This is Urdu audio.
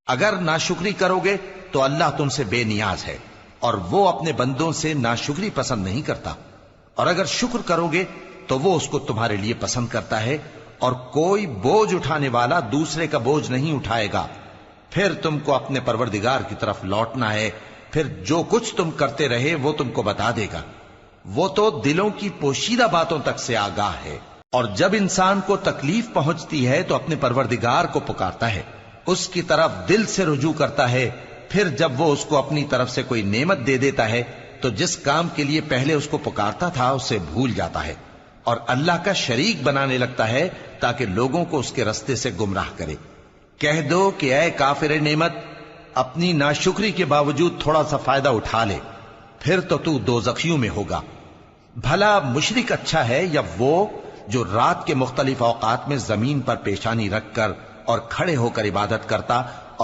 اگر ناشکری کرو گے تو اللہ تم سے بے نیاز ہے اور وہ اپنے بندوں سے ناشکری پسند نہیں کرتا، اور اگر شکر کرو گے تو وہ اس کو تمہارے لیے پسند کرتا ہے، اور کوئی بوجھ اٹھانے والا دوسرے کا بوجھ نہیں اٹھائے گا۔ پھر تم کو اپنے پروردگار کی طرف لوٹنا ہے، پھر جو کچھ تم کرتے رہے وہ تم کو بتا دے گا۔ وہ تو دلوں کی پوشیدہ باتوں تک سے آگاہ ہے۔ اور جب انسان کو تکلیف پہنچتی ہے تو اپنے پروردگار کو پکارتا ہے، اس کی طرف دل سے رجوع کرتا ہے، پھر جب وہ اس کو اپنی طرف سے کوئی نعمت دے دیتا ہے تو جس کام کے لیے پہلے اس کو پکارتا تھا اسے بھول جاتا ہے اور اللہ کا شریک بنانے لگتا ہے تاکہ لوگوں کو اس کے رستے سے گمراہ کرے۔ کہہ دو کہ اے کافر نعمت، اپنی ناشکری کے باوجود تھوڑا سا فائدہ اٹھا لے، پھر تو دوزخیوں میں ہوگا۔ بھلا مشرک اچھا ہے یا وہ جو رات کے مختلف اوقات میں زمین پر پیشانی رکھ کر اور کھڑے ہو کر عبادت کرتا